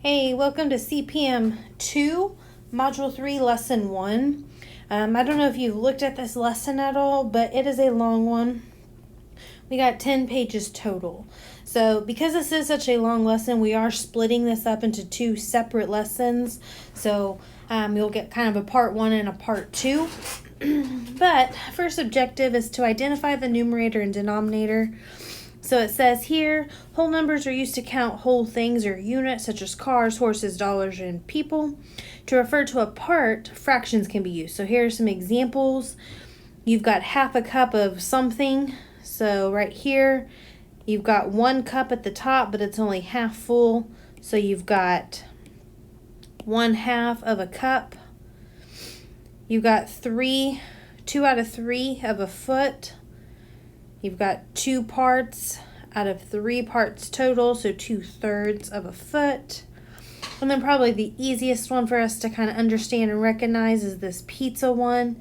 Hey, welcome to CPM 2, Module 3, Lesson 1. I don't know if you've looked at this lesson at all, but it is a long one. We got 10 pages total. So because this is such a long lesson, we are splitting this up into two separate lessons. So you'll get kind of a part 1 and a part 2. But first objective is to identify the numerator and denominator. So it says here, whole numbers are used to count whole things or units such as cars, horses, dollars, and people. To refer to a part, fractions can be used. So here are some examples. You've got half a cup of something. So right here, you've got 1 cup at the top, but it's only half full. So you've got 1/2 of a cup. You've got 2 out of 3 of a foot. You've got 2 parts out of 3 parts total, so 2/3 of a foot. And then probably the easiest one for us to kind of understand and recognize is this pizza one.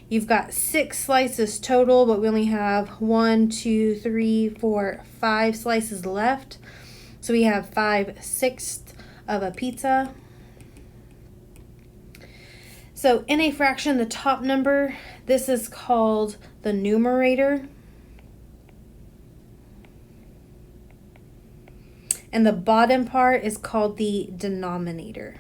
You've got 6 slices total, but we only have 1, 2, 3, 4, 5 slices left. So we have 5/6 of a pizza. So in a fraction, the top number, this is called the numerator. And the bottom part is called the denominator.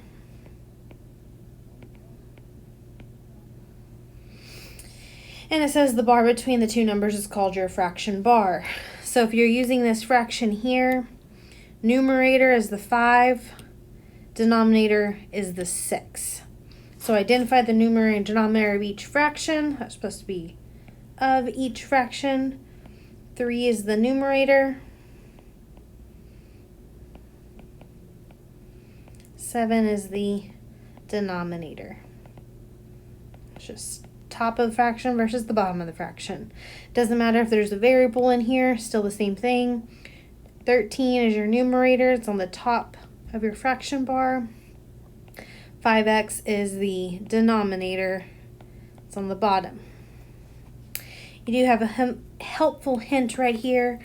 And it says the bar between the two numbers is called your fraction bar. So if you're using this fraction here, numerator is the 5, denominator is the 6. So identify the numerator and denominator of each fraction. That's supposed to be of each fraction. 3 is the numerator. 7 is the denominator. It's just top of the fraction versus the bottom of the fraction. Doesn't matter if there's a variable in here, still the same thing. 13 is your numerator. It's on the top of your fraction bar. 5x is the denominator. It's on the bottom. You do have a helpful hint right here.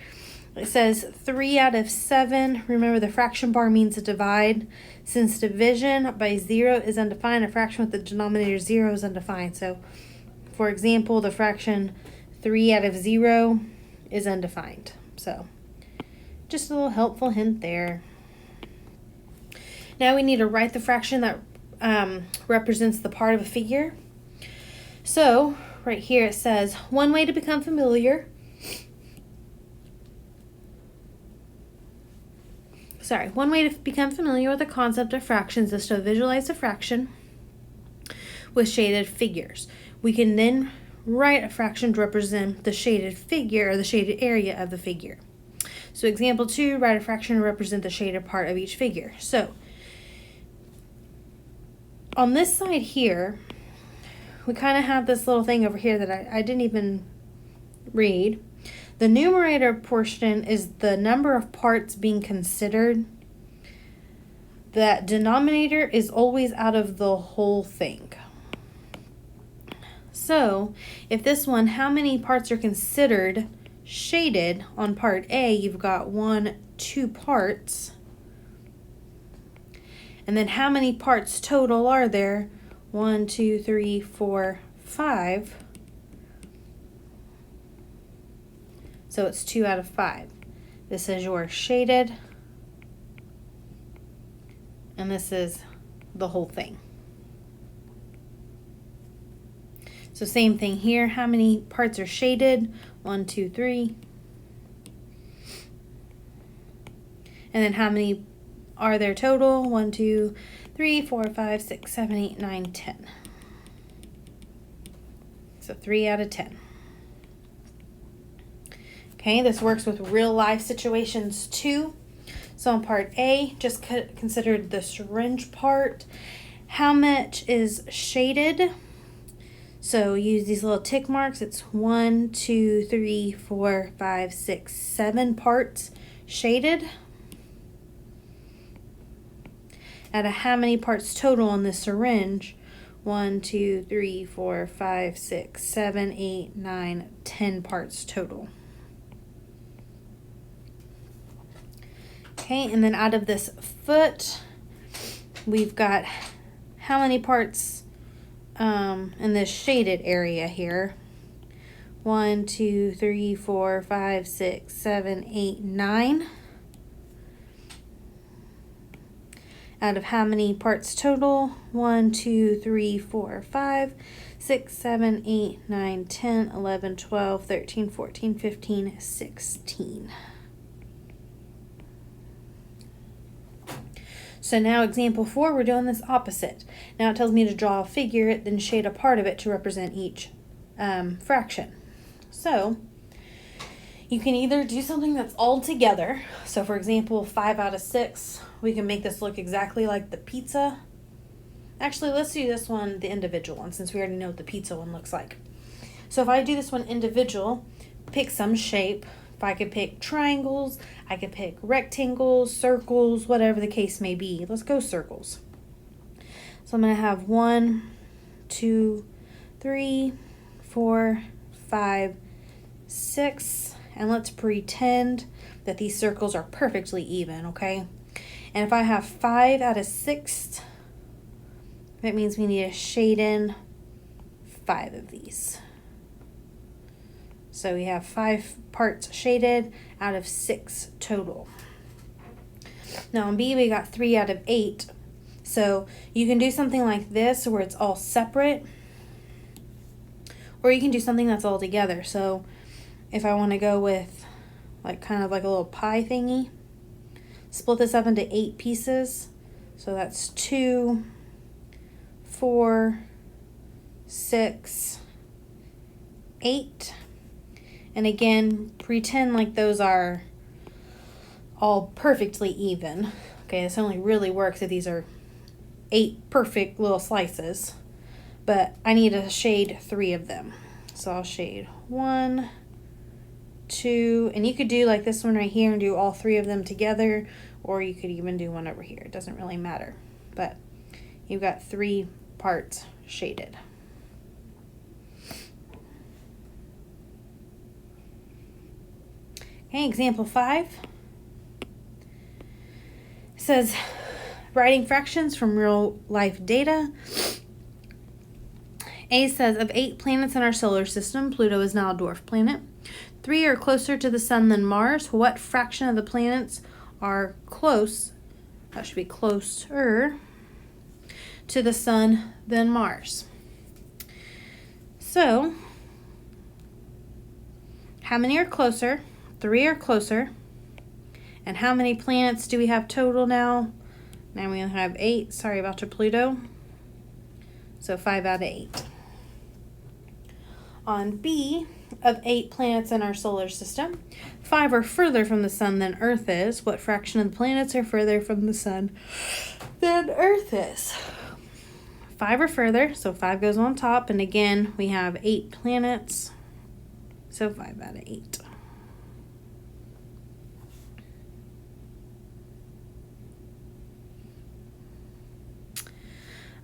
It says 3 out of 7. Remember, the fraction bar means a divide. Since division by 0 is undefined, a fraction with the denominator 0 is undefined. So, for example, the fraction 3 out of 0 is undefined. So, just a little helpful hint there. Now we need to write the fraction that represents the part of a figure. So, right here it says, one way to become familiar with the concept of fractions is to visualize a fraction with shaded figures. We can then write a fraction to represent the shaded figure or the shaded area of the figure. So example 2, write a fraction to represent the shaded part of each figure. So on this side here, we kind of have this little thing over here that I didn't even read. The numerator portion is the number of parts being considered. That denominator is always out of the whole thing. So, if this one, how many parts are considered shaded on part A, you've got 1, 2 parts. And then how many parts total are there? 1, 2, 3, 4, 5. So it's 2 out of 5. This is your shaded. And this is the whole thing. So same thing here. How many parts are shaded? 1, 2, 3. And then how many are there total? 1, 2, 3, 4, 5, 6, 7, 8, 9, 10. So 3 out of 10. Okay, this works with real life situations too. So on part A, just consider the syringe part. How much is shaded? So use these little tick marks. It's 1, 2, 3, 4, 5, 6, 7 parts shaded. Out of how many parts total on this syringe? 1, 2, 3, 4, 5, 6, 7, 8, 9, 10 parts total. Okay, and then out of this foot, we've got how many parts in this shaded area here. 1, 2, 3, 4, 5, 6, 7, 8, 9. Out of how many parts total? 1, 2, 3, 4, 5, 6, 7, 8, 9, 10, 11, 12, 13, 14, 15, 16. So now example 4, we're doing this opposite. Now it tells me to draw a figure, then shade a part of it to represent each fraction. So you can either do something that's all together. So for example, 5 out of 6, we can make this look exactly like the pizza. Actually, let's do this one, the individual one, since we already know what the pizza one looks like. So if I do this one individual, pick some shape. If I could pick triangles, I could pick rectangles, circles, whatever the case may be. Let's go circles. So I'm going to have 1, 2, 3, 4, 5, 6, and let's pretend that these circles are perfectly even, okay? And if I have 5 out of 6, that means we need to shade in 5 of these. So we have 5 parts shaded out of 6 total. Now on B, we got 3 out of 8. So you can do something like this where it's all separate, or you can do something that's all together. So if I want to go with like kind of like a little pie thingy, split this up into 8 pieces. So that's 2, 4, 6, 8. And again, pretend like those are all perfectly even. Okay, this only really works if these are 8 perfect little slices. But I need to shade 3 of them. So I'll shade 1, 2, and you could do like this one right here and do all 3 of them together, or you could even do one over here. It doesn't really matter. But you've got 3 parts shaded. Okay, example 5 says writing fractions from real life data. A says of 8 planets in our solar system, Pluto is now a dwarf planet. 3 are closer to the sun than Mars. What fraction of the planets are close, that should be closer, to the sun than Mars? So, how many are closer? 3 are closer. And how many planets do we have total now? Now we have 8. Sorry about your Pluto. So 5 out of 8. On B, of 8 planets in our solar system, 5 are further from the sun than Earth is. What fraction of the planets are further from the sun than Earth is? 5 are further, so 5 goes on top. And again, we have 8 planets, so 5 out of 8.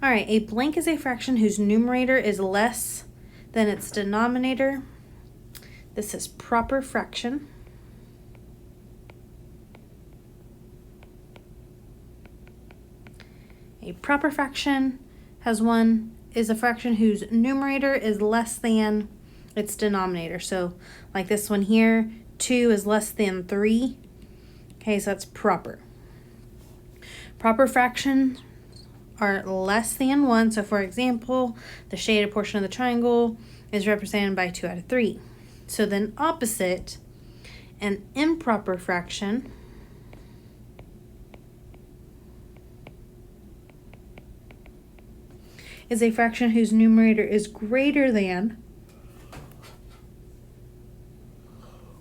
All right, a blank is a fraction whose numerator is less than its denominator. This is proper fraction. A proper fraction is a fraction whose numerator is less than its denominator. So like this one here, 2 is less than 3. Okay, so that's proper. Proper fractions are less than 1. So for example, the shaded portion of the triangle is represented by 2 out of 3. So then opposite, an improper fraction is a fraction whose numerator is greater than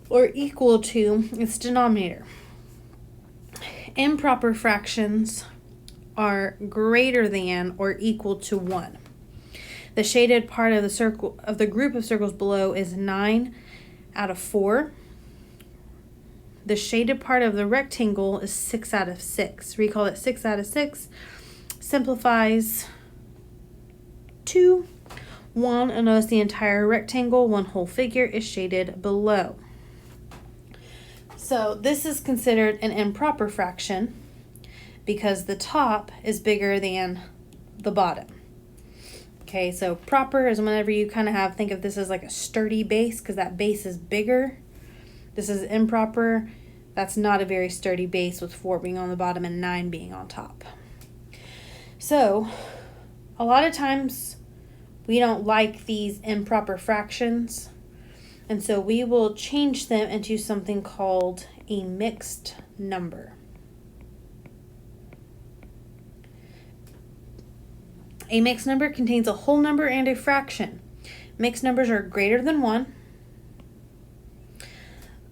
or equal to its denominator. Improper fractions are greater than or equal to 1. The shaded part of the circle of the group of circles below is 9 out of 4. The shaded part of the rectangle is 6 out of 6. Recall that 6 out of 6 simplifies to 1, and notice the entire rectangle, one whole figure, is shaded below. So this is considered an improper fraction. because the top is bigger than the bottom. Okay, so proper is whenever you kind of think of this as like a sturdy base because that base is bigger. This is improper. That's not a very sturdy base with 4 being on the bottom and 9 being on top. So a lot of times we don't like these improper fractions, and so we will change them into something called a mixed number. A mixed number contains a whole number and a fraction. Mixed numbers are greater than 1.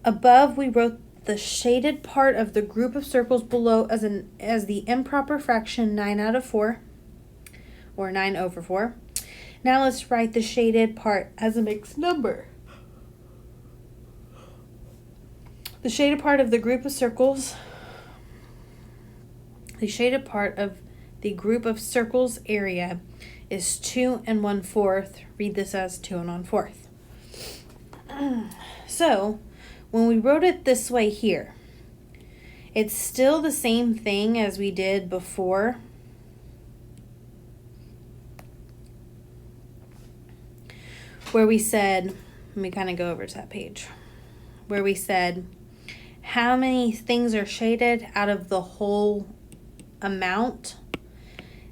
Above, we wrote the shaded part of the group of circles below as the improper fraction 9 out of 4, or 9 over 4. Now let's write the shaded part as a mixed number. The shaded part of the group of circles, the shaded part of the group of circles area is 2 1/4. Read this as 2 1/4. So when we wrote it this way here, it's still the same thing as we did before. Where we said, let me kind of go over to that page, where we said how many things are shaded out of the whole amount.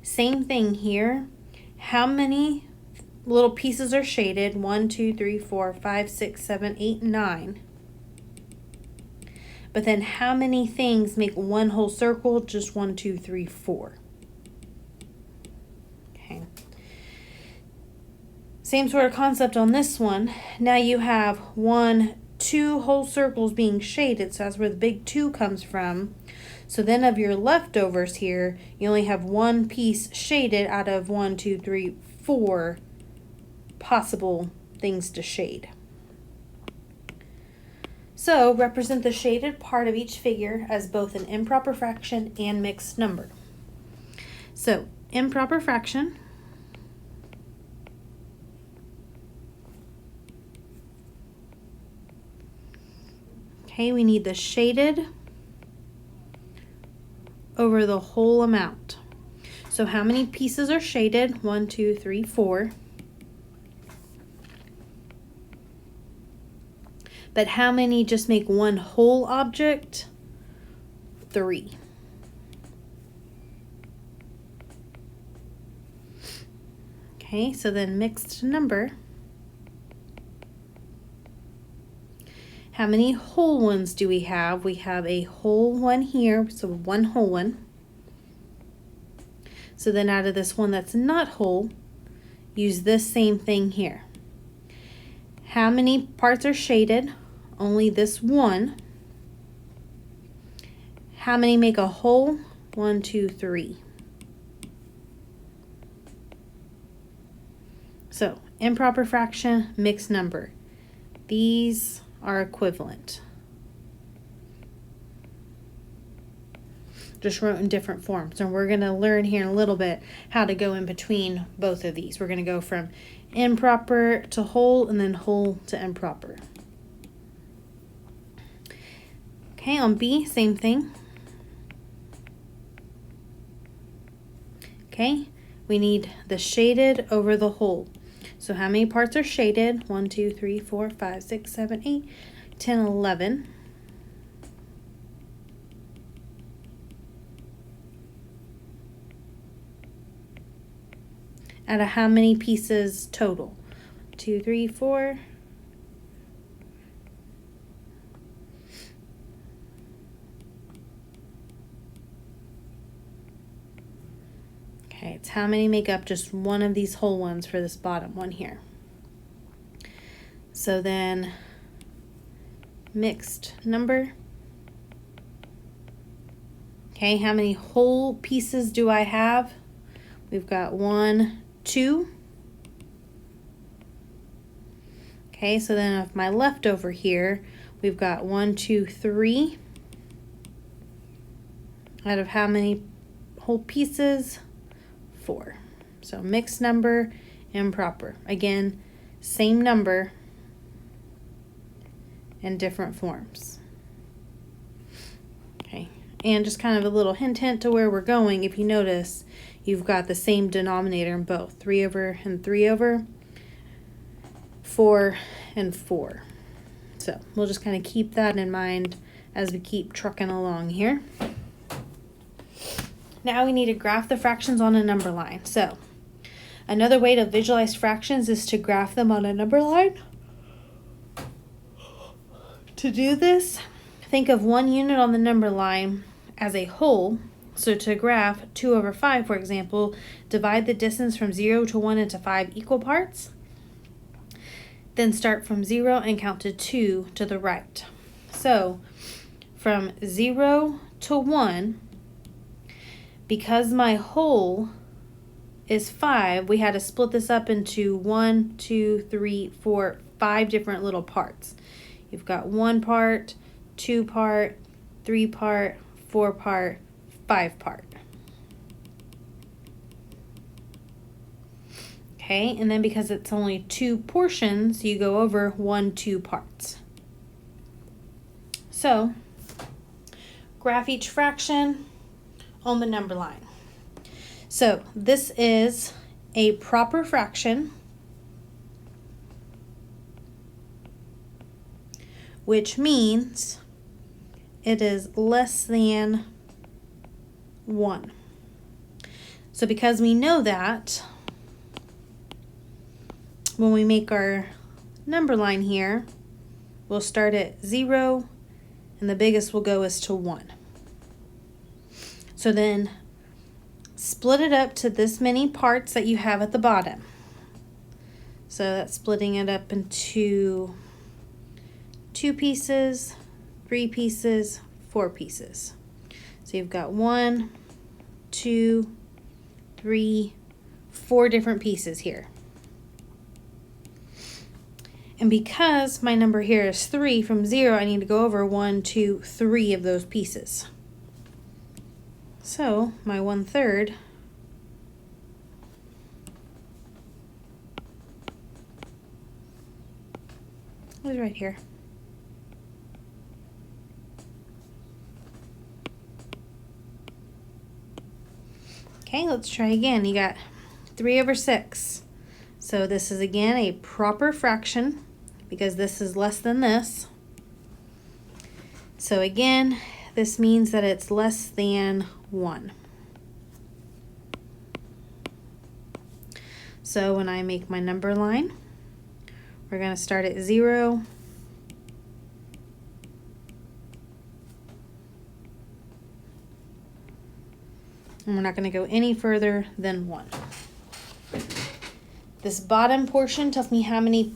Same thing here. How many little pieces are shaded? 1, 2, 3, 4, 5, 6, 7, 8, 9. But then how many things make one whole circle? Just 1, 2, 3, 4. Okay. Same sort of concept on this one. Now you have 2 whole circles being shaded, so that's where the big 2 comes from. So then of your leftovers here, you only have 1 piece shaded out of 1, 2, 3, 4 possible things to shade. So represent the shaded part of each figure as both an improper fraction and mixed number. So improper fraction okay, we need the shaded over the whole amount. So how many pieces are shaded? 1, 2, 3, 4. But how many just make one whole object? 3. Okay, so then mixed number. How many whole ones do we have? We have a whole one here, so 1 whole one. So then out of this one that's not whole, use this same thing here. How many parts are shaded? Only this one. How many make a whole? 1, 2, 3. So improper fraction, mixed number. These are equivalent. Just wrote in different forms, and we're going to learn here in a little bit how to go in between both of these. We're going to go from improper to whole and then whole to improper. Okay, on B, same thing. Okay, we need the shaded over the whole. So how many parts are shaded? 1, 2, 3, 4, 5, 6, 7, 8, 10, 11. Out of how many pieces total? 2, 3, 4. Okay, it's how many make up just one of these whole ones for this bottom one here. So then mixed number. Okay, how many whole pieces do I have? We've got 1, 2. Okay, so then of my leftover here, we've got 1, 2, 3. Out of how many whole pieces? 4. So mixed number, improper. Again, same number in different forms. Okay, And just kind of a little hint to where we're going. If you notice, you've got the same denominator in both, 3 over and 3 over, 4 and 4. So we'll just kind of keep that in mind as we keep trucking along here. Now we need to graph the fractions on a number line. So another way to visualize fractions is to graph them on a number line. To do this, think of one unit on the number line as a whole. So to graph 2 over 5, for example, divide the distance from 0 to 1 into 5 equal parts. Then start from 0 and count to 2 to the right. So from 0 to 1, because my whole is 5, we had to split this up into 1, 2, 3, 4, 5 different little parts. You've got 1 part, 2 part, 3 part, 4 part, 5 part. Okay, and then because it's only 2 portions, you go over 1, 2 parts. So, graph each fraction on the number line. So, this is a proper fraction, which means it is less than 1. So because we know that, when we make our number line here, we'll start at 0 and the biggest we'll go is to 1. So then split it up to this many parts that you have at the bottom. So that's splitting it up into 2 pieces, 3 pieces, 4 pieces. So you've got 1, 2, 3, 4 different pieces here. And because my number here is 3, from 0, I need to go over 1, 2, 3 of those pieces. So my 1/3 is right here. Okay, let's try again. You got 3 over 6. So this is again a proper fraction because this is less than this. So again, this means that it's less than 1. So when I make my number line, we're going to start at 0. And we're not going to go any further than 1. This bottom portion tells me how many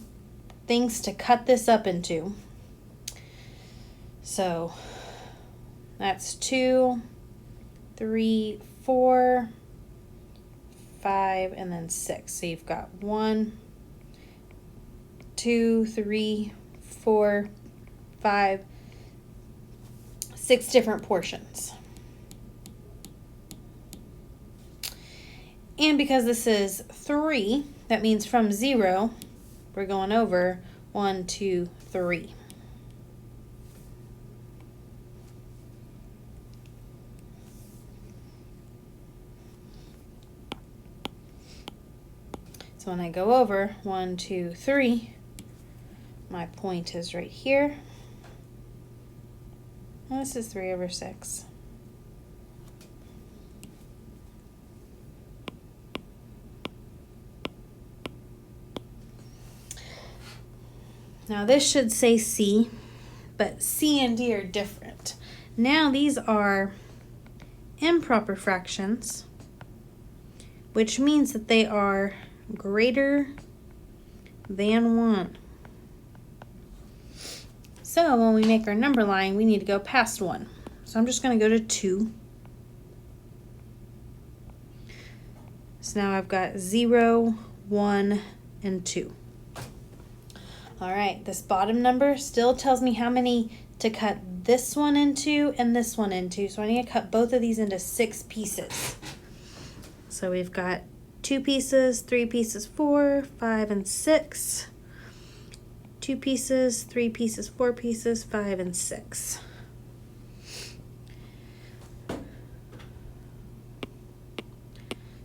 things to cut this up into. So that's 2, 3, 4, 5, and then 6. So you've got 1, 2, 3, 4, 5, 6 different portions. And because this is 3, that means from 0, we're going over 1, 2, 3. So when I go over 1, 2, 3, my point is right here. And this is 3 over 6. Now this should say C, but C and D are different. Now these are improper fractions, which means that they are greater than 1. So when we make our number line, we need to go past 1. So I'm just going to go to 2. So now I've got 0, 1, and 2. All right, this bottom number still tells me how many to cut this one into and this one into. So I need to cut both of these into 6 pieces. So we've got 2 pieces, 3 pieces, 4, 5, and 6. 2 pieces, 3 pieces, 4 pieces, 5, and 6.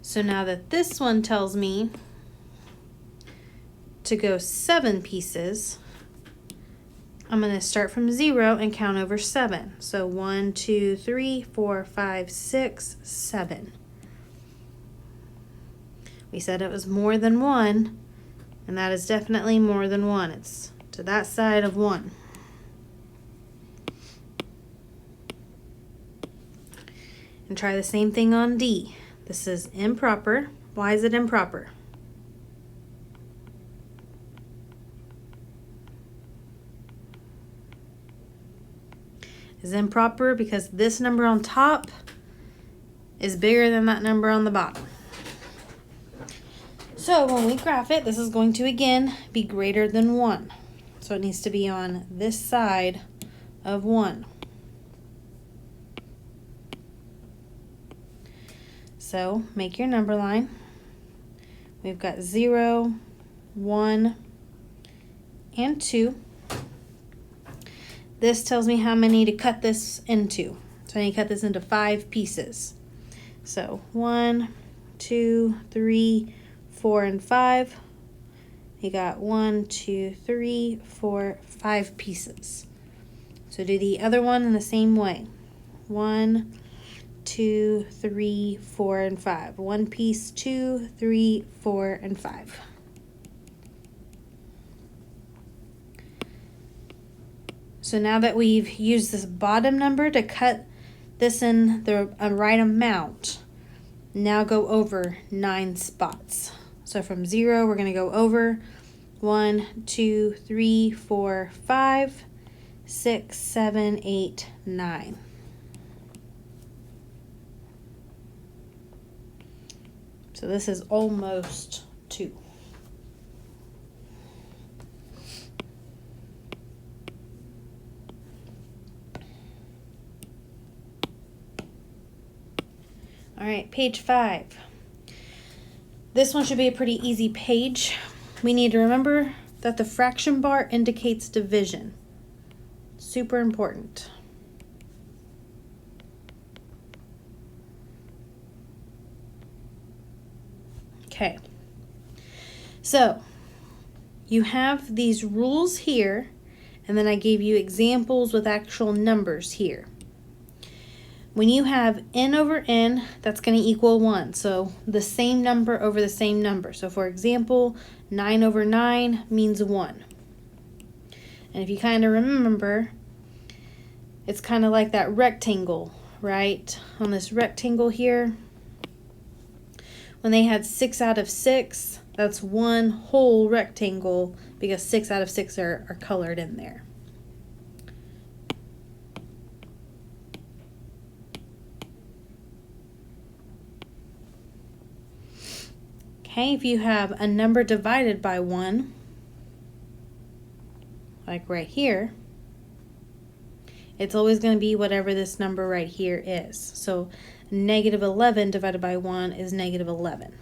So now that this one tells me to go 7 pieces, I'm going to start from 0 and count over 7. So 1, 2, 3, 4, 5, 6, 7. We said it was more than 1, and that is definitely more than 1. It's to that side of 1. And try the same thing on D. This is improper. Why is it improper? Is improper because this number on top is bigger than that number on the bottom. So when we graph it, this is going to again be greater than 1. So it needs to be on this side of 1. So make your number line. We've got 0, 1, and 2. This tells me how many to cut this into. So I need to cut this into 5 pieces. So 1, 2, 3, 4, and 5. You got 1, 2, 3, 4, 5 pieces. So do the other one in the same way. 1, 2, 3, 4, and 5. 1 piece, 2, 3, 4, and 5. So now that we've used this bottom number to cut this in the right amount, now go over 9 spots. So from 0, we're going to go over 1, 2, 3, 4, 5, 6, 7, 8, 9. So this is almost 2. All right, page 5. This one should be a pretty easy page. We need to remember that the fraction bar indicates division. Super important. Okay, so you have these rules here, and then I gave you examples with actual numbers here. When you have n over n, that's going to equal 1. So the same number over the same number. So for example, 9 over 9 means 1. And if you kind of remember, it's kind of like that rectangle, right? On this rectangle here, when they had 6 out of 6, that's one whole rectangle because 6 out of 6 are colored in there. Okay, if you have a number divided by 1, like right here, it's always going to be whatever this number right here is. So negative 11 divided by 1 is negative 11.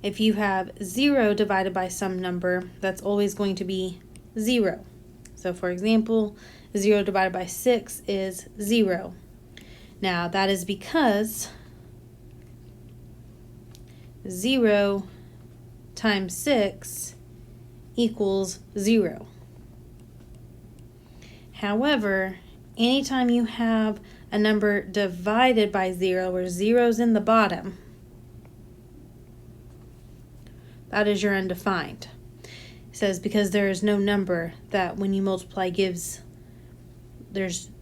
If you have 0 divided by some number, that's always going to be 0. So for example, 0 divided by 6 is 0. Now that is because 0 times 6 equals 0. However, anytime you have a number divided by 0 where 0's in the bottom, that is your undefined. It says because there is no number that when you multiply gives,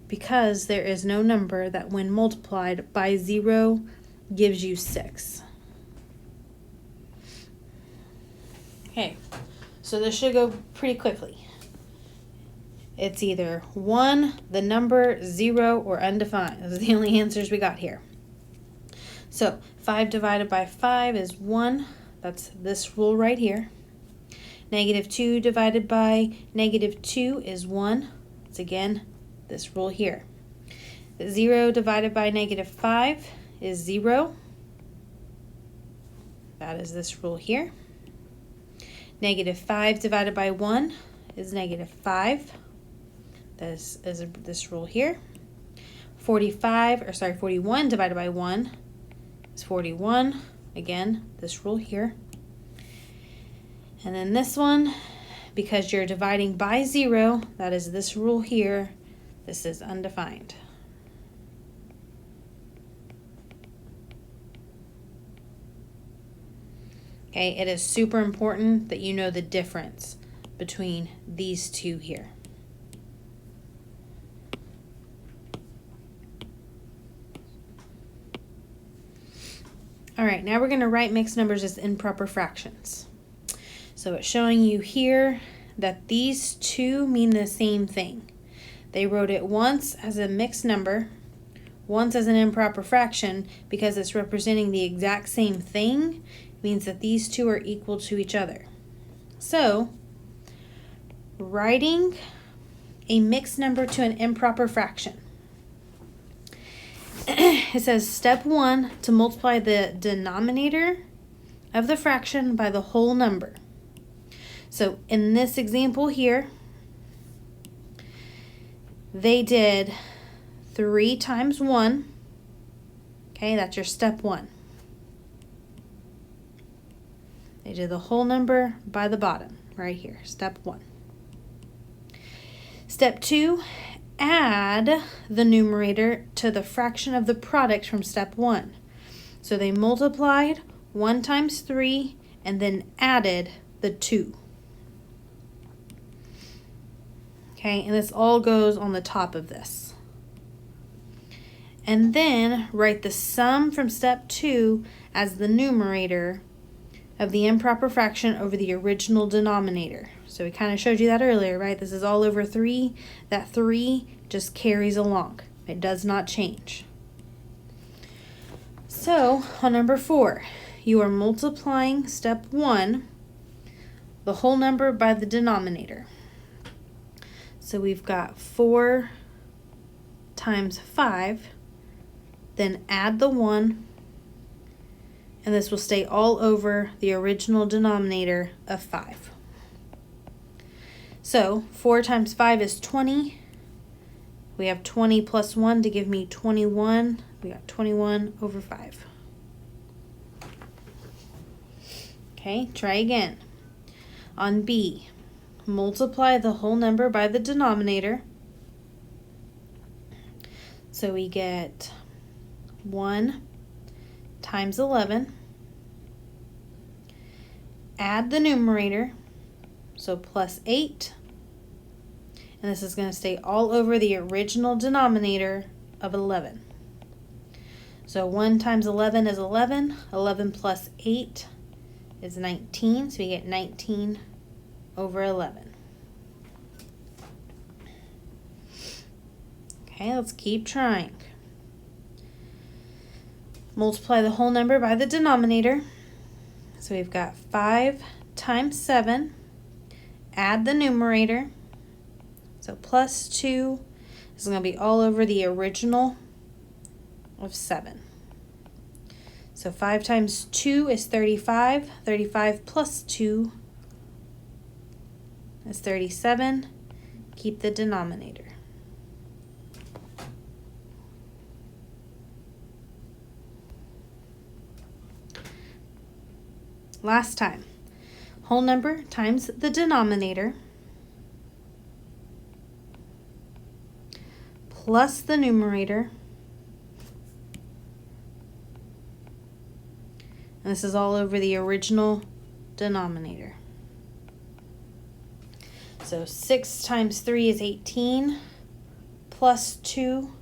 because there is no number that when multiplied by 0 gives you 6. Okay, so this should go pretty quickly. It's either 1, the number, 0, or undefined. Those are the only answers we got here. So 5 divided by 5 is 1. That's this rule right here. Negative 2 divided by negative 2 is 1. It's again this rule here. 0 divided by negative 5 is 0. That is this rule here. Negative 5 divided by 1 is negative 5. That is this rule here. 41 divided by 1 is 41. Again, this rule here. And then this one, because you're dividing by 0, that is this rule here. This is undefined. Okay, it is super important that you know the difference between these two here. All right, now we're going to write mixed numbers as improper fractions. So it's showing you here that these two mean the same thing. They wrote it once as a mixed number, once as an improper fraction, because it's representing the exact same thing, means that these two are equal to each other. So, writing a mixed number to an improper fraction. It says step 1 to multiply the denominator of the fraction by the whole number. So in this example here, they did 3 times 1. Okay, that's your step 1. They did the whole number by the bottom, right here, step 1. Step 2, add the numerator to the fraction of the product from step 1. So they multiplied 1 times 3 and then added the 2. Okay, and this all goes on the top of this. And then write the sum from step 2 as the numerator of the improper fraction over the original denominator. So we kind of showed you that earlier, right? This is all over 3. That 3 just carries along. It does not change. So on number 4, you are multiplying step 1, the whole number by the denominator. So we've got 4 times 5, then add the 1, and this will stay all over the original denominator of 5. So 4 times 5 is 20. We have 20 plus 1 to give me 21. We got 21 over 5. Okay, try again. On B, multiply the whole number by the denominator. So we get 1 times 11. Add the numerator, so plus 8. And this is going to stay all over the original denominator of 11. So 1 times 11 is 11. 11 plus 8 is 19. So we get 19 over 11. Okay, let's keep trying. Multiply the whole number by the denominator. So we've got 5 times 7. Add the numerator. So plus 2 is going to be all over the original of 7. So 5 times 2 is 35. 35 plus 2 is 37. Keep the denominator. Last time. Whole number times the denominator plus the numerator. And this is all over the original denominator. So 6 times 3 is 18, plus 2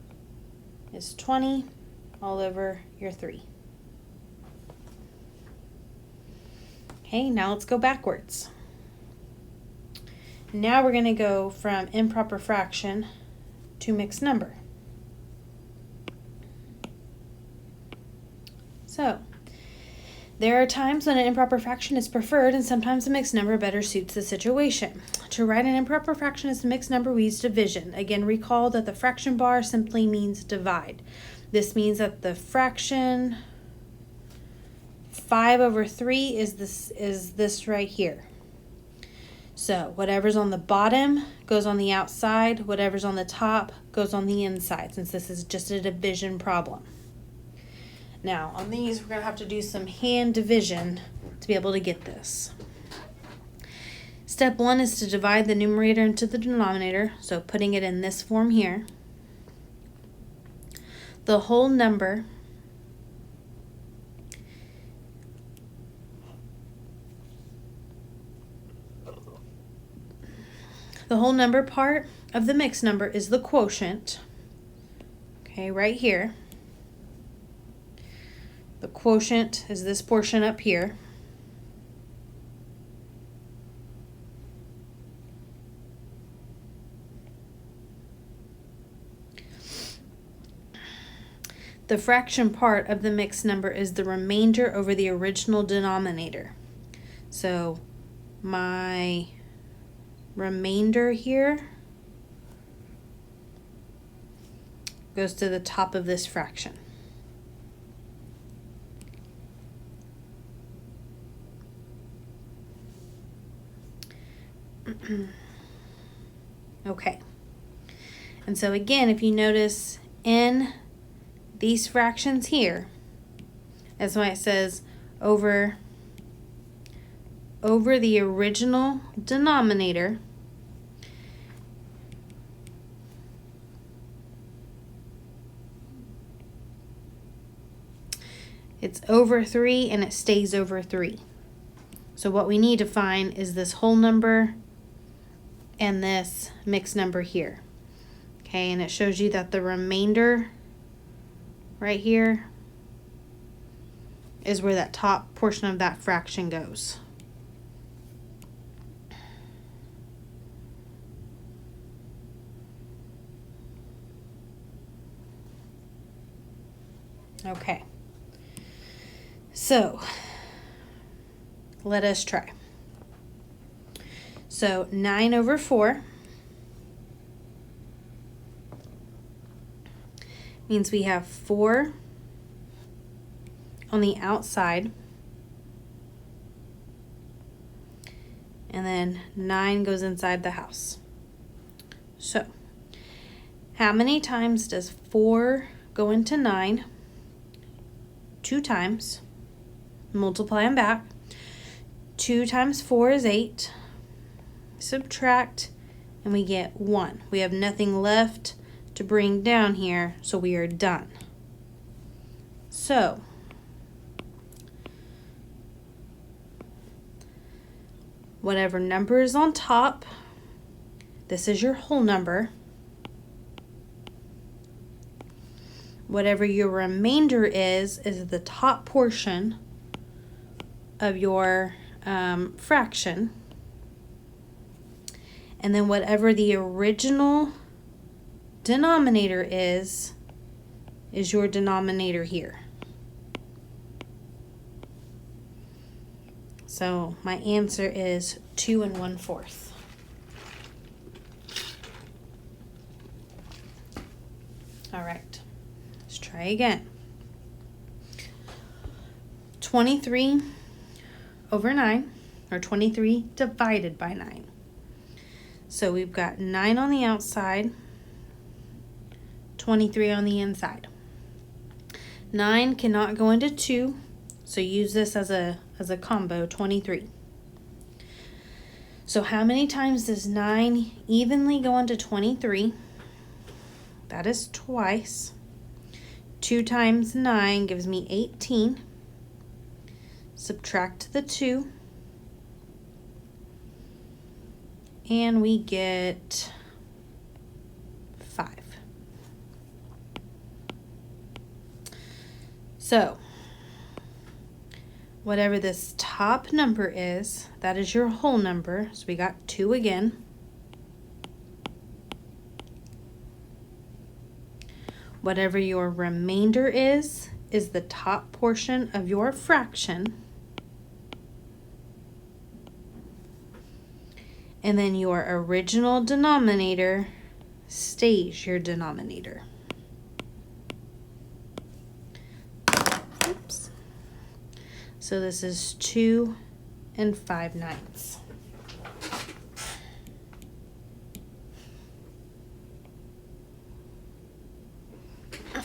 is 20, all over your 3. Okay, now let's go backwards. Now we're going to go from improper fraction to mixed number. So, there are times when an improper fraction is preferred and sometimes a mixed number better suits the situation. To write an improper fraction as a mixed number, we use division. Again, recall that the fraction bar simply means divide. This means that the fraction 5 over 3 is this right here. So whatever's on the bottom goes on the outside, whatever's on the top goes on the inside, since this is just a division problem. Now, on these, we're going to have to do some hand division to be able to get this. Step 1 is to divide the numerator into the denominator, so putting it in this form here. The whole number part of the mixed number is the quotient. Okay, right here. The quotient is this portion up here. The fraction part of the mixed number is the remainder over the original denominator. So my remainder here goes to the top of this fraction. Okay. And so again, if you notice in these fractions here, that's why it says over the original denominator. It's over 3 and it stays over 3. So what we need to find is this whole number and this mixed number here. Okay, and it shows you that the remainder right here is where that top portion of that fraction goes. Okay, so let us try. So 9 over 4 means we have 4 on the outside, and then 9 goes inside the house. So how many times does 4 go into 9? 2 times. Multiply them back. 2 times 4 is 8. Subtract, and we get 1. We have nothing left to bring down here, so we are done. So whatever number is on top, this is your whole number. Whatever your remainder is the top portion of your fraction. And then whatever the original denominator is your denominator here. So my answer is 2 1/4. All right, let's try again. 23 over 9, or 23 divided by 9. So we've got 9 on the outside, 23 on the inside. 9 cannot go into 2, so use this as a combo, 23. So how many times does 9 evenly go into 23? That is twice. 2 times 9 gives me 18. Subtract the 2. And we get 5. So whatever this top number is, that is your whole number. So we got 2 again. Whatever your remainder is the top portion of your fraction. And then your original denominator stays your denominator. Oops. So this is 2 5/9.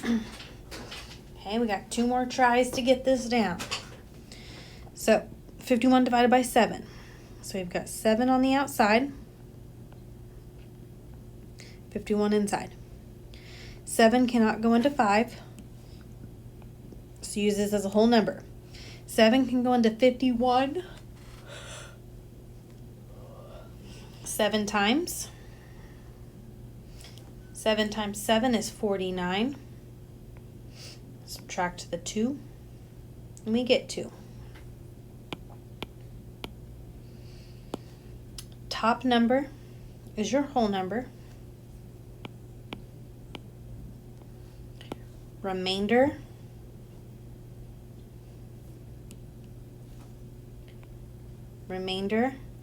Okay, we got 2 more tries to get this down. So 51 divided by 7. So we've got 7 on the outside, 51 inside. 7 cannot go into 5, so use this as a whole number. 7 can go into 51 7 times. 7 times 7 is 49. Subtract the 2, and we get 2. Top number is your whole number. Remainder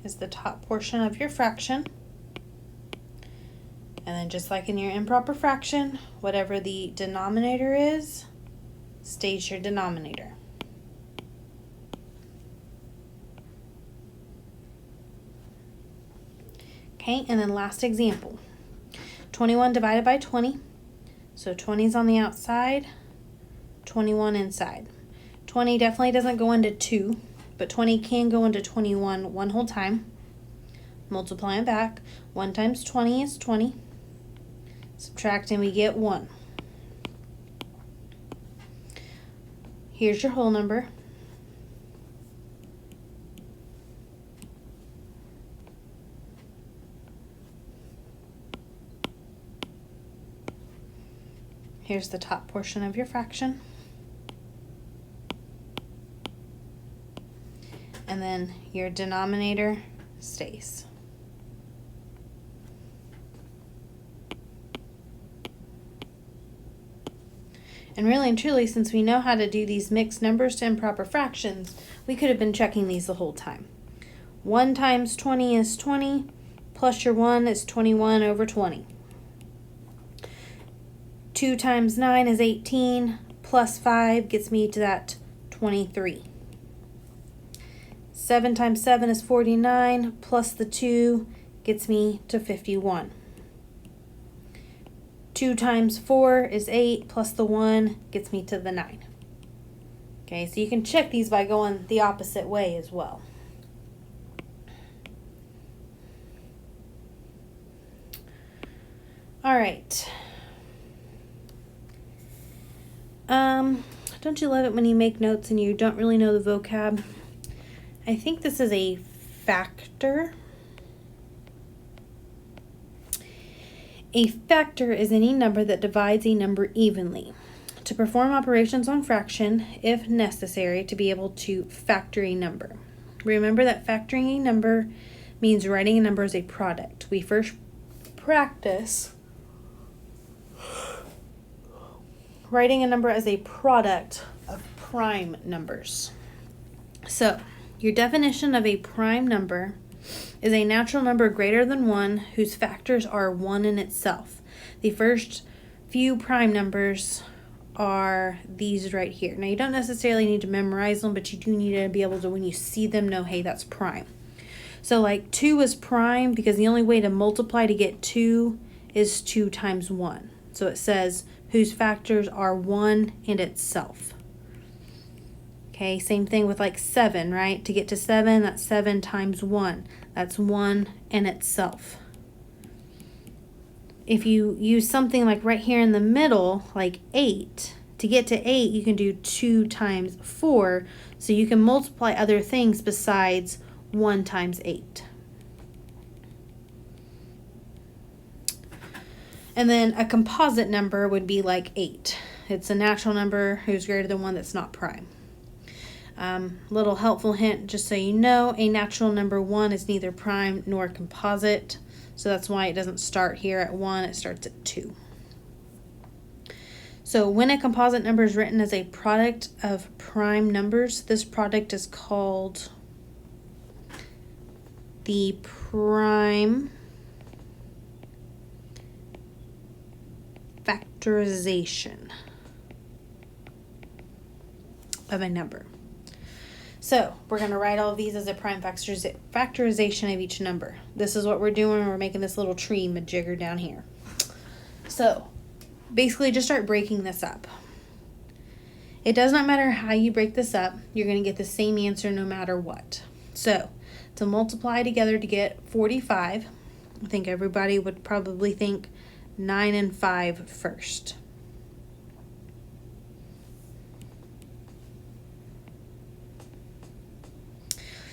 is the top portion of your fraction. And then just like in your improper fraction, whatever the denominator is, stays your denominator. Okay, and then last example. 21 divided by 20. So 20 is on the outside, 21 inside. 20 definitely doesn't go into 2, but 20 can go into 21 one whole time. Multiply them back. 1 times 20 is 20. Subtract and we get 1. Here's your whole number. Here's the top portion of your fraction. And then your denominator stays. And really and truly, since we know how to do these mixed numbers to improper fractions, we could have been checking these the whole time. 1 times 20 is 20, plus your 1 is 21 over 20. 2 times 9 is 18, plus 5 gets me to that 23. 7 times 7 is 49, plus the 2 gets me to 51. 2 times 4 is 8, plus the 1 gets me to the 9. Okay, so you can check these by going the opposite way as well. All right. Don't you love it when you make notes and you don't really know the vocab? I think this is a factor. A factor is any number that divides a number evenly. To perform operations on fraction, if necessary, to be able to factor a number. Remember that factoring a number means writing a number as a product. We first practice writing a number as a product of prime numbers. So, your definition of a prime number is a natural number greater than 1 whose factors are 1 in itself. The first few prime numbers are these right here. Now, you don't necessarily need to memorize them, but you do need to be able to, when you see them, know, hey, that's prime. So, like 2 is prime because the only way to multiply to get 2 is 2 times 1. So, it says whose factors are 1 in itself. Okay, same thing with like 7, right? To get to 7, that's 7 times 1. That's 1 in itself. If you use something like right here in the middle, like 8, to get to 8, you can do 2 times 4. So you can multiply other things besides 1 times 8. And then a composite number would be like 8. It's a natural number who's greater than 1 that's not prime. Little helpful hint, just so you know, a natural number 1 is neither prime nor composite. So that's why it doesn't start here at 1, it starts at 2. So when a composite number is written as a product of prime numbers, this product is called the prime factorization of a number. So we're going to write all of these as a prime factorization of each number. This is what we're doing. We're making this little tree majigger down here. So basically just start breaking this up. It does not matter how you break this up, you're going to get the same answer no matter what. So, to multiply together to get 45, I think everybody would probably think 9 and 5 first.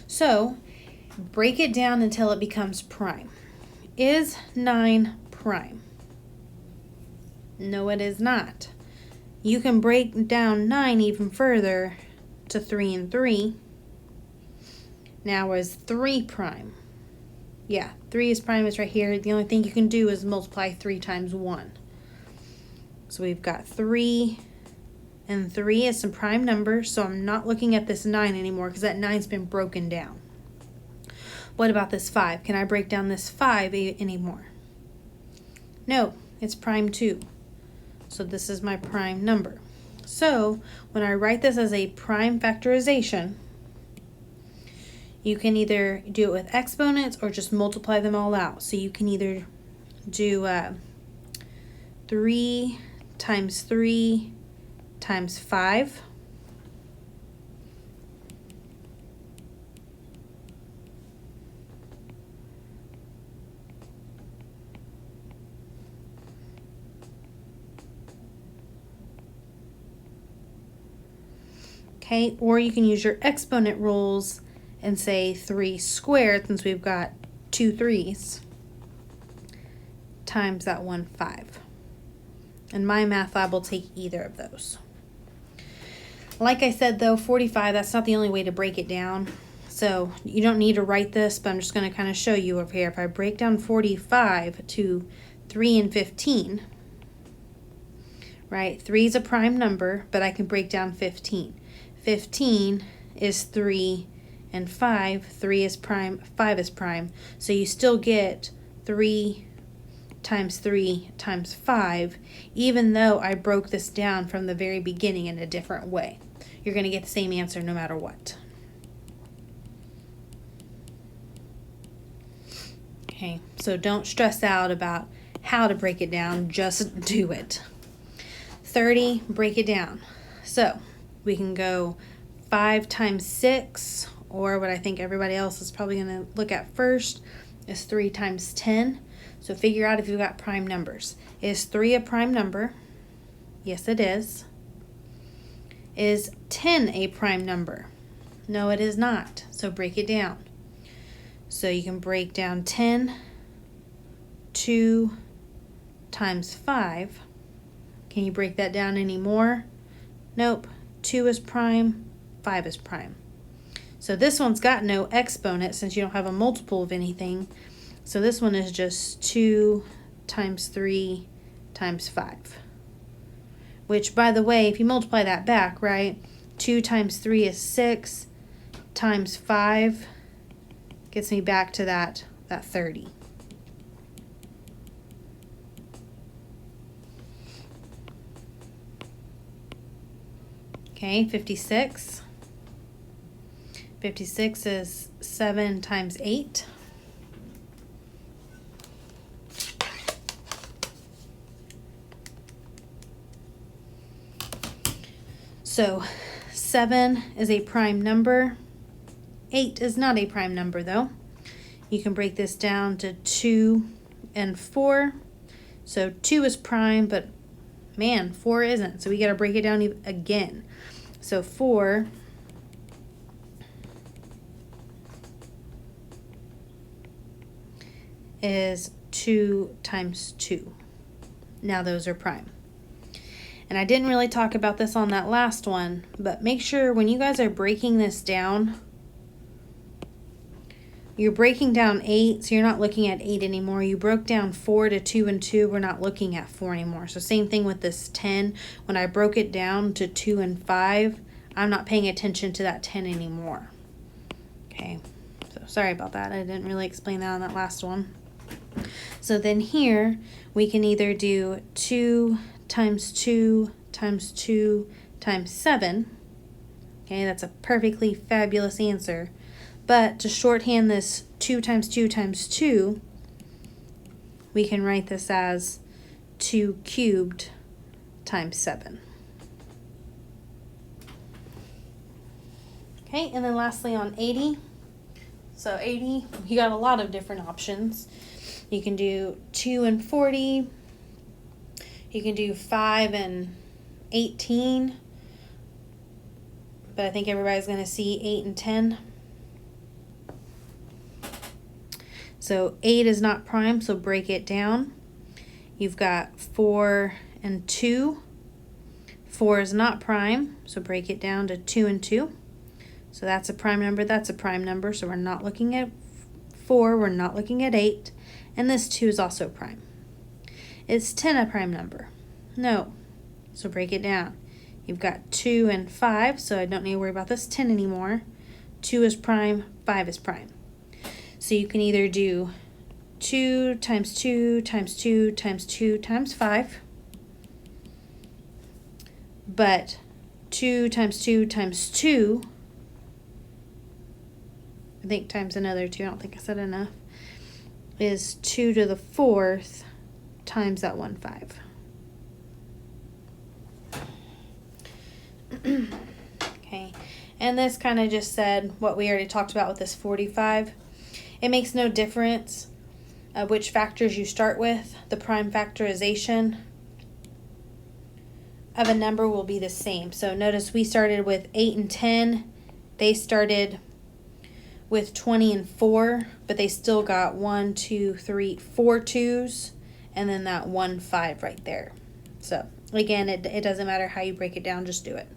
So, break it down until it becomes prime. Is 9 prime? No, it is not. You can break down 9 even further to 3 and 3. Now is 3 prime? Yeah, 3 is prime, it's right here. The only thing you can do is multiply 3 times 1. So we've got 3 and 3 is some prime numbers, so I'm not looking at this 9 anymore because that 9's been broken down. What about this 5? Can I break down this 5 anymore? No, it's prime too. So this is my prime number. So when I write this as a prime factorization, you can either do it with exponents or just multiply them all out. So you can either do 3 times 3 times 5. Okay, or you can use your exponent rules and say 3 squared, since we've got 2 3's, times that 1 5. In my math lab, will take either of those. Like I said though, 45, that's not the only way to break it down. So you don't need to write this, but I'm just going to kind of show you over here. If I break down 45 to 3 and 15, right? 3 is a prime number, but I can break down 15. 15 is 3 and 5. 3 is prime, 5 is prime. So you still get 3 times 3 times 5, even though I broke this down from the very beginning in a different way. You're going to get the same answer no matter what. Okay, so don't stress out about how to break it down, just do it. 30, break it down. So we can go 5 times 6, or what I think everybody else is probably going to look at first is 3 times 10. So figure out if you've got prime numbers. Is 3 a prime number? Yes, it is. Is 10 a prime number? No, it is not. So break it down. So you can break down 10, 2 times 5. Can you break that down any more? Nope. 2 is prime, 5 is prime. So this one's got no exponent since you don't have a multiple of anything. So this one is just 2 times 3 times 5. Which, by the way, if you multiply that back, right? 2 times 3 is 6 times 5 gets me back to that 30. Okay, 56. 56 is 7 times 8. So 7 is a prime number. 8 is not a prime number though. You can break this down to 2 and 4. So 2 is prime, but man, 4 isn't. So we got to break it down again. So 4 is 2 times 2. Now those are prime. And I didn't really talk about this on that last one, but make sure when you guys are breaking this down, you're breaking down 8, so you're not looking at 8 anymore. You broke down 4 to 2 and 2. We're not looking at 4 anymore. So same thing with this 10. When I broke it down to 2 and 5, I'm not paying attention to that 10 anymore. Okay, so sorry about that. I didn't really explain that on that last one. So then here, we can either do 2 times 2 times 2 times 7. Okay, that's a perfectly fabulous answer. But to shorthand this 2 times 2 times 2, we can write this as 2 cubed times 7. Okay, and then lastly on 80. So 80, you got a lot of different options. You can do 2 and 40. You can do 5 and 18. But I think everybody's going to see 8 and 10. So 8 is not prime, so break it down. You've got 4 and 2. 4 is not prime, so break it down to 2 and 2. So that's a prime number, that's a prime number, so we're not looking at 4, we're not looking at 8, and this 2 is also prime. Is 10 a prime number? No, so break it down. You've got 2 and 5, so I don't need to worry about this 10 anymore. 2 is prime, 5 is prime. So you can either do 2 times 2 times 2 times 2 times 5, but 2 times 2 times 2, I think times another 2, I don't think I said enough, is 2 to the 4th times that 1 5. Okay, and this kind of just said what we already talked about with this 45. It makes no difference which factors you start with. The prime factorization of a number will be the same. So notice we started with 8 and 10. They started with 20 and 4, but they still got 1, 2, 3, 4 2s, and then that 1 5 right there. So again, it doesn't matter how you break it down, just do it.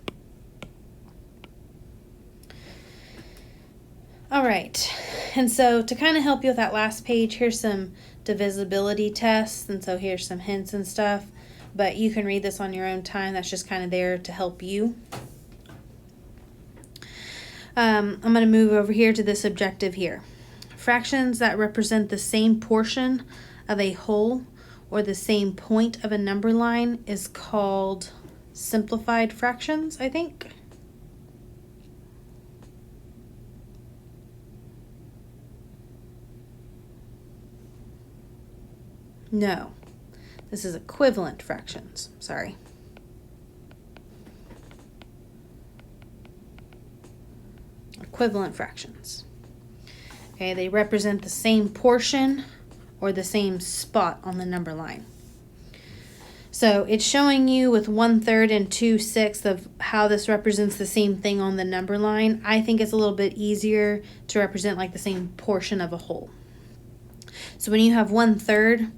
All right, and so to kind of help you with that last page, here's some divisibility tests, and so here's some hints and stuff, but you can read this on your own time. That's just kind of there to help you. I'm going to move over here to this objective here. Fractions that represent the same portion of a whole or the same point of a number line is called simplified fractions, I think. No, this is equivalent fractions, sorry. Equivalent fractions. Okay, they represent the same portion or the same spot on the number line. So it's showing you with 1/3 and 2/6 of how this represents the same thing on the number line. I think it's a little bit easier to represent like the same portion of a whole. So when you have 1/3,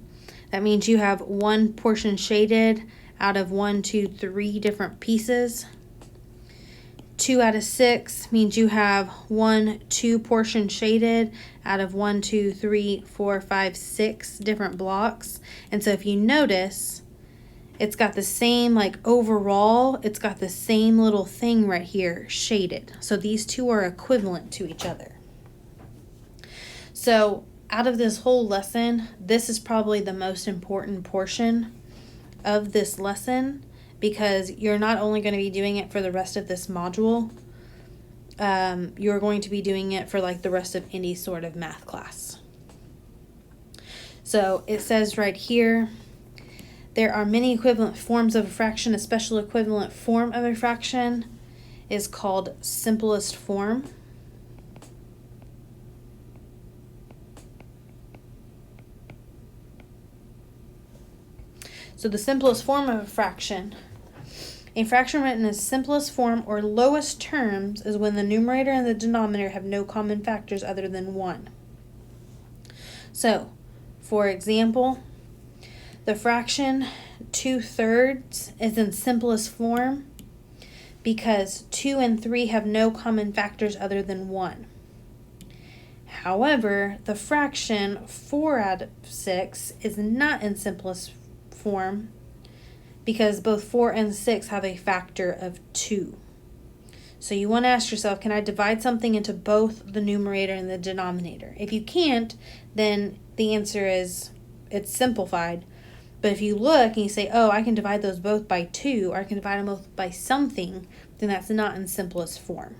that means you have one portion shaded out of 1, 2, 3 different pieces. 2 out of 6 means you have 1, 2 portion shaded out of 1, 2, 3, 4, 5, 6 different blocks. And so if you notice, it's got the same, like overall, it's got the same little thing right here shaded. So these two are equivalent to each other. So out of this whole lesson, this is probably the most important portion of this lesson, because you're not only going to be doing it for the rest of this module, you're going to be doing it for like the rest of any sort of math class. So it says right here, there are many equivalent forms of a fraction. A special equivalent form of a fraction is called simplest form. So the simplest form of a fraction written in simplest form or lowest terms is when the numerator and the denominator have no common factors other than 1. So, for example, the fraction 2/3 is in simplest form because 2 and 3 have no common factors other than 1. However, the fraction 4 out of 6 is not in simplest form because both 4 and 6 have a factor of 2. So you want to ask yourself, can I divide something into both the numerator and the denominator? If you can't, then the answer is it's simplified. But if you look and you say, oh, I can divide those both by 2, or I can divide them both by something, then that's not in simplest form.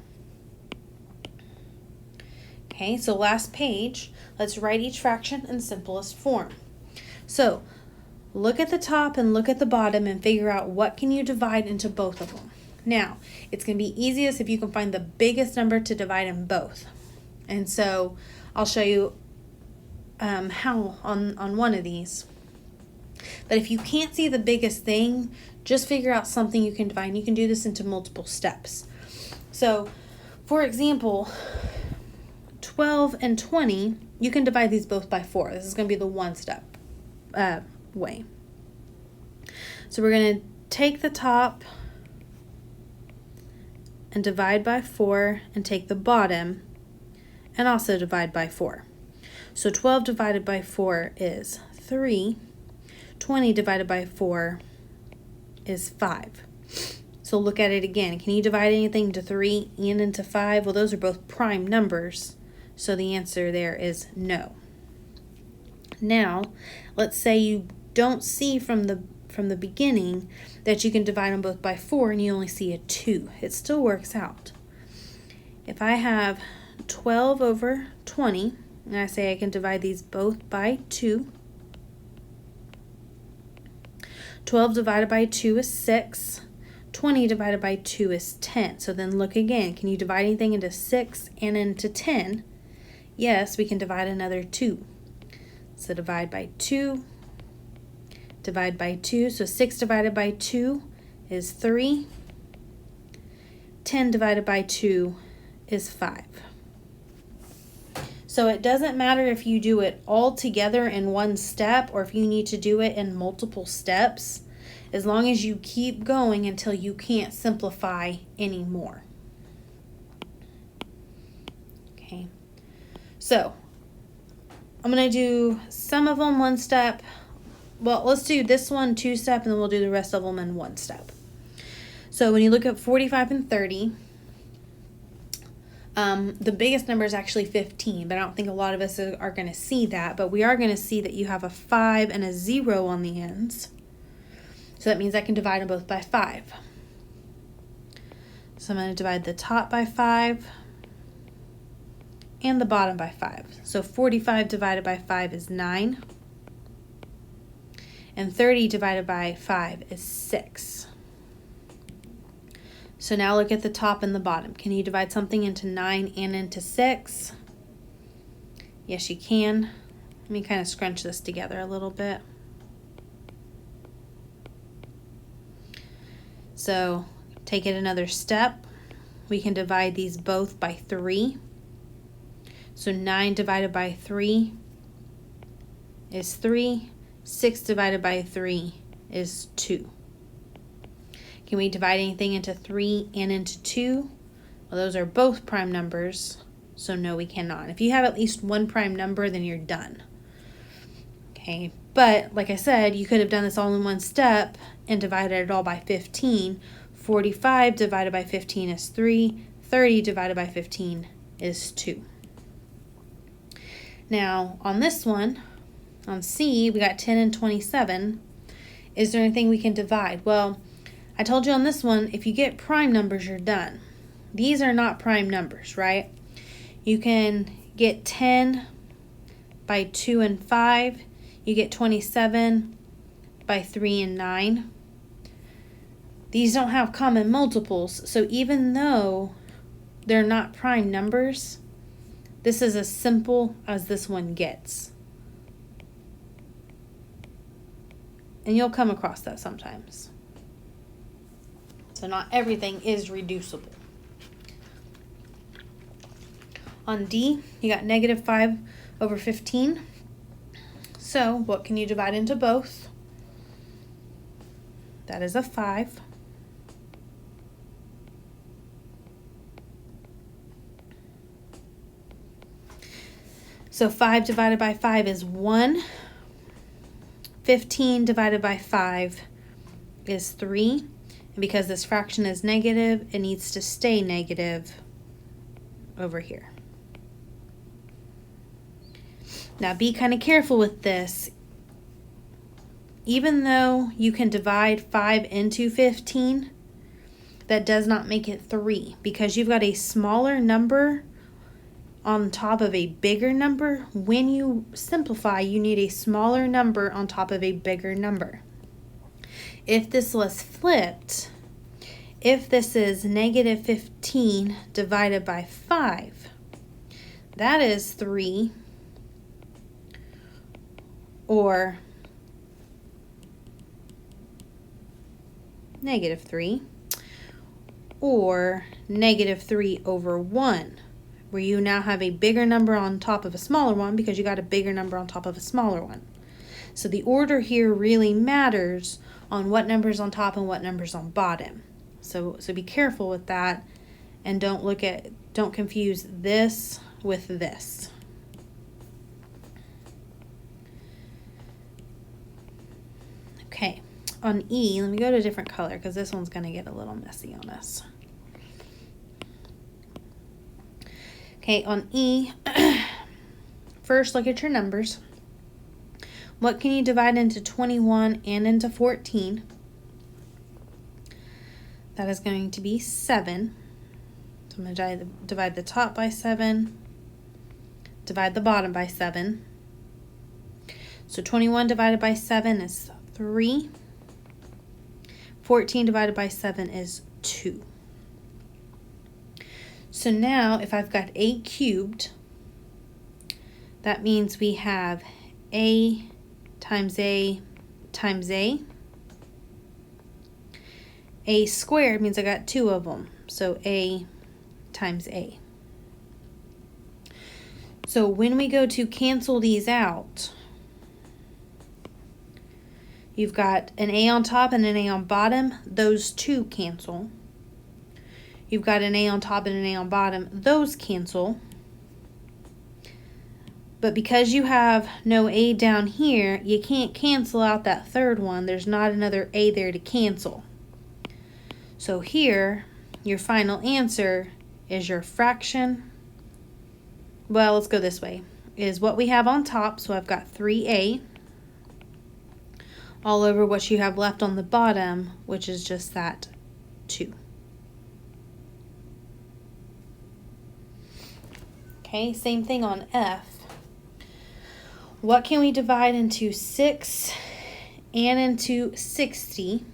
Okay, so last page, let's write each fraction in simplest form. So look at the top and look at the bottom and figure out what can you divide into both of them. Now, it's going to be easiest if you can find the biggest number to divide in both. And so I'll show you how on one of these. But if you can't see the biggest thing, just figure out something you can divide. And you can do this into multiple steps. So, for example, 12 and 20, you can divide these both by 4. This is going to be the one step way. So we're going to take the top and divide by 4 and take the bottom and also divide by 4. So 12 divided by 4 is 3. 20 divided by 4 is 5. So look at it again. Can you divide anything into 3 and into 5? Well, those are both prime numbers. So the answer there is no. Now, let's say you don't see from the beginning that you can divide them both by 4 and you only see a 2. It still works out. If I have 12 over 20, and I say I can divide these both by 2, 12 divided by 2 is 6. 20 divided by 2 is 10. So then look again. Can you divide anything into 6 and into 10? Yes, we can divide another 2. So divide by 2, divide by 2. So 6 divided by 2 is 3. 10 divided by 2 is 5. So it doesn't matter if you do it all together in one step or if you need to do it in multiple steps, as long as you keep going until you can't simplify anymore. Okay, so I'm going to do some of them one step. Well, let's do this one 2 step and then we'll do the rest of them in 1 step. So when you look at 45 and 30, the biggest number is actually 15, but I don't think a lot of us are going to see that, but we are going to see that you have a 5 and a 0 on the ends. So that means I can divide them both by 5. So I'm going to divide the top by 5 and the bottom by 5. So 45 divided by 5 is 9. And 30 divided by 5 is 6. So now look at the top and the bottom. Can you divide something into 9 and into 6? Yes, you can. Let me kind of scrunch this together a little bit. So take it another step. We can divide these both by 3. So 9 divided by 3 is 3. 6 divided by 3 is 2. Can we divide anything into 3 and into 2? Well, those are both prime numbers, so no, we cannot. If you have at least one prime number, then you're done. Okay, but like I said, you could have done this all in one step and divided it all by 15. 45 divided by 15 is 3. 30 divided by 15 is 2. Now, on this one, on C, we got 10 and 27. Is there anything we can divide? Well, I told you on this one, if you get prime numbers, you're done. These are not prime numbers, right? You can get 10 by 2 and 5. You get 27 by 3 and 9. These don't have common multiples, so even though they're not prime numbers, this is as simple as this one gets. And you'll come across that sometimes. So not everything is reducible. On D, you got negative 5 over 15. So what can you divide into both? That is a 5. So 5 divided by 5 is 1. 15 divided by 5 is 3. And because this fraction is negative, it needs to stay negative over here. Now be kind of careful with this. Even though you can divide 5 into 15, that does not make it 3. Because you've got a smaller number on top of a bigger number. When you simplify, you need a smaller number on top of a bigger number. If this was flipped, if this is negative 15 divided by 5, that is 3, or negative 3, or negative 3 over 1, where you now have a bigger number on top of a smaller one because you got a bigger number on top of a smaller one. So the order here really matters on what number's on top and what number's on bottom. So be careful with that, and don't confuse this with this. Okay, on E, let me go to a different color because this one's going to get a little messy on us. Okay, on E, first look at your numbers. What can you divide into 21 and into 14? That is going to be 7. So I'm going to divide the top by 7, divide the bottom by 7. So 21 divided by 7 is 3. 14 divided by 7 is 2. So now if I've got A cubed, that means we have A times A times A. A squared means I got 2 of them, so A times A. So when we go to cancel these out, you've got an A on top and an A on bottom. Those two cancel. You've got an A on top and an A on bottom. Those cancel. But because you have no A down here, you can't cancel out that third one. There's not another A there to cancel. So here, your final answer is your fraction. Well, let's go this way. Is what we have on top. So I've got 3A all over what you have left on the bottom, which is just that 2. Okay, same thing on F. What can we divide into 6 and into 60?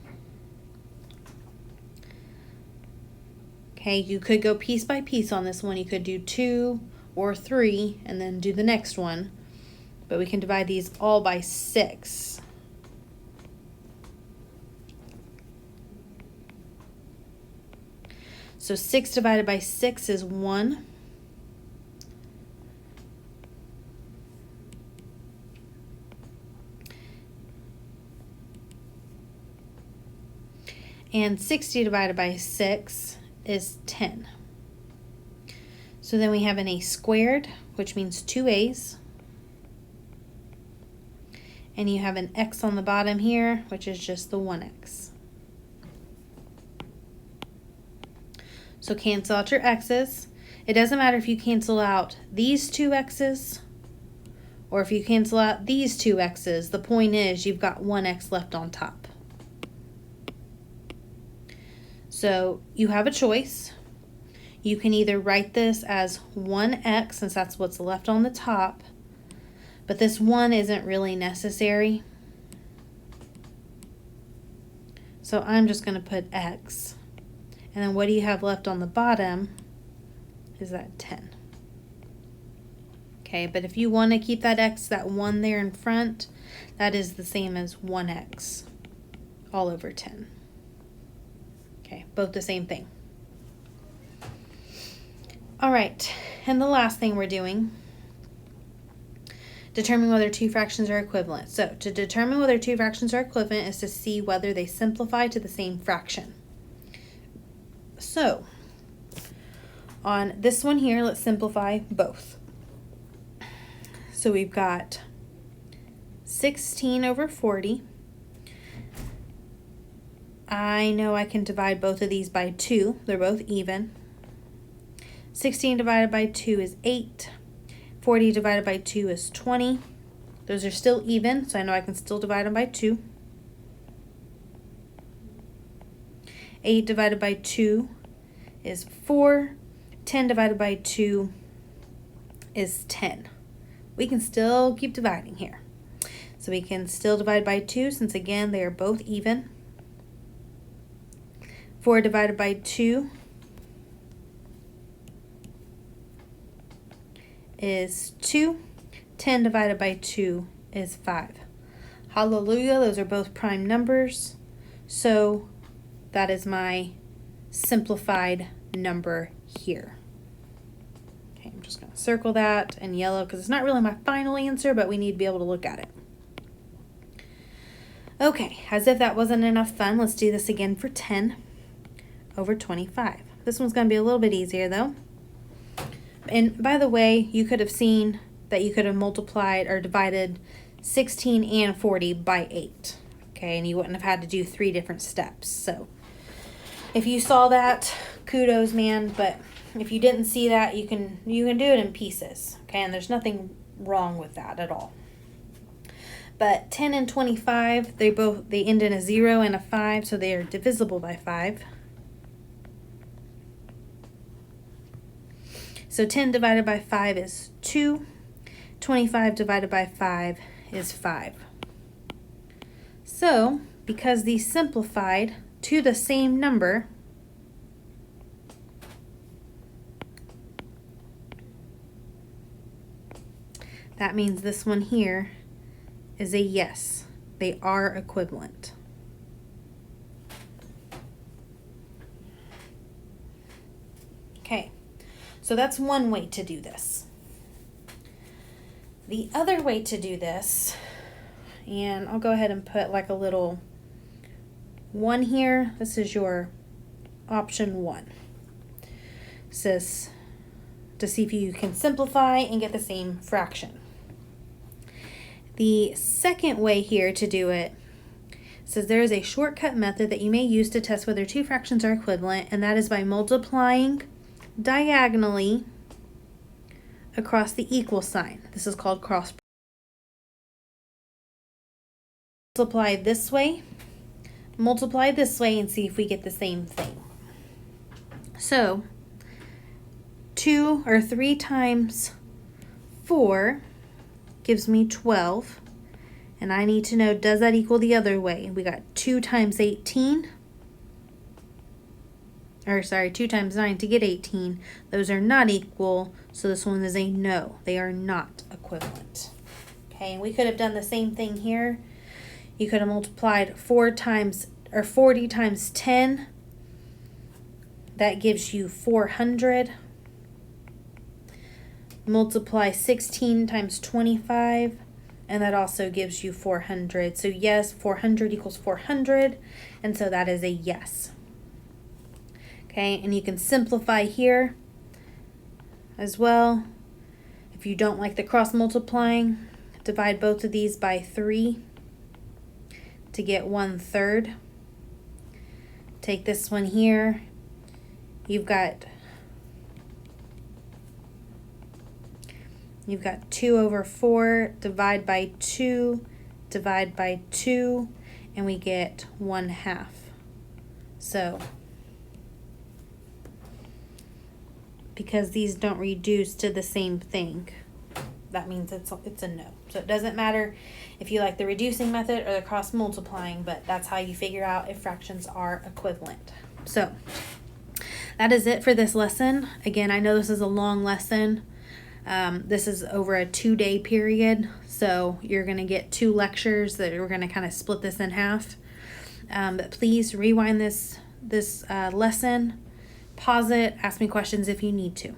Okay, you could go piece by piece on this one. You could do 2 or 3 and then do the next one. But we can divide these all by 6. So 6 divided by 6 is 1. And 60 divided by 6 is 10. So then we have an A squared, which means 2 A's. And you have an X on the bottom here, which is just the 1X. So cancel out your X's. It doesn't matter if you cancel out these 2 X's or if you cancel out these 2 X's. The point is you've got 1X left on top. So you have a choice. You can either write this as 1X, since that's what's left on the top, but this 1 isn't really necessary. So I'm just going to put X. And then what do you have left on the bottom is that 10. Okay, but if you want to keep that X, that 1 there in front, that is the same as 1X all over 10. Okay, both the same thing. All right, and the last thing we're doing, determine whether 2 fractions are equivalent. So to determine whether 2 fractions are equivalent is to see whether they simplify to the same fraction. So on this one here, let's simplify both. So we've got 16 over 40. I know I can divide both of these by 2. They're both even. 16 divided by 2 is 8. 40 divided by 2 is 20. Those are still even, so I know I can still divide them by 2. 8 divided by 2 is 4. 10 divided by 2 is 10. We can still keep dividing here. So we can still divide by 2 since again they are both even. 4 divided by 2 is 2. 10 divided by 2 is 5. Hallelujah, those are both prime numbers. So that is my simplified number here. Okay, I'm just going to circle that in yellow because it's not really my final answer, but we need to be able to look at it. Okay, as if that wasn't enough fun, let's do this again for 10 over 25. This one's going to be a little bit easier though. And by the way, you could have seen that you could have multiplied or divided 16 and 40 by 8. Okay, and you wouldn't have had to do 3 different steps. So if you saw that, kudos, man. But if you didn't see that, you can do it in pieces. Okay, and there's nothing wrong with that at all. But 10 and 25, they end in a 0 and a 5, so they are divisible by 5. So 10 divided by 5 is 2. 25 divided by 5 is 5. So, because these simplified to the same number, that means this one here is a yes. They are equivalent. Okay, so that's one way to do this. The other way to do this, and I'll go ahead and put like a little 1 here. This is your option 1. It says to see if you can simplify and get the same fraction. The second way here to do it says there is a shortcut method that you may use to test whether 2 fractions are equivalent, and that is by multiplying diagonally across the equal sign. This is called cross. Multiply this way, and see if we get the same thing. So 2 or 3 times 4 gives me 12, and I need to know, does that equal the other way? We got 2 times 18, or sorry, 2 times 9 to get 18. Those are not equal, so this one is a no. They are not equivalent. Okay, and we could have done the same thing here. You could have multiplied 40 times 10. That gives you 400. Multiply 16 times 25, and that also gives you 400. So yes, 400 equals 400, and so that is a yes. Okay, and you can simplify here as well. If you don't like the cross multiplying, divide both of these by 3 to get 1/3. Take this one here. You've got 2 over 4, divide by 2, and we get 1/2. So, because these don't reduce to the same thing, that means it's a no. So it doesn't matter if you like the reducing method or the cross multiplying, but that's how you figure out if fractions are equivalent. So that is it for this lesson. Again, I know this is a long lesson. This is over a 2-day period, so you're going to get 2 lectures that we're going to kind of split this in half. But please rewind this lesson, pause it, ask me questions if you need to.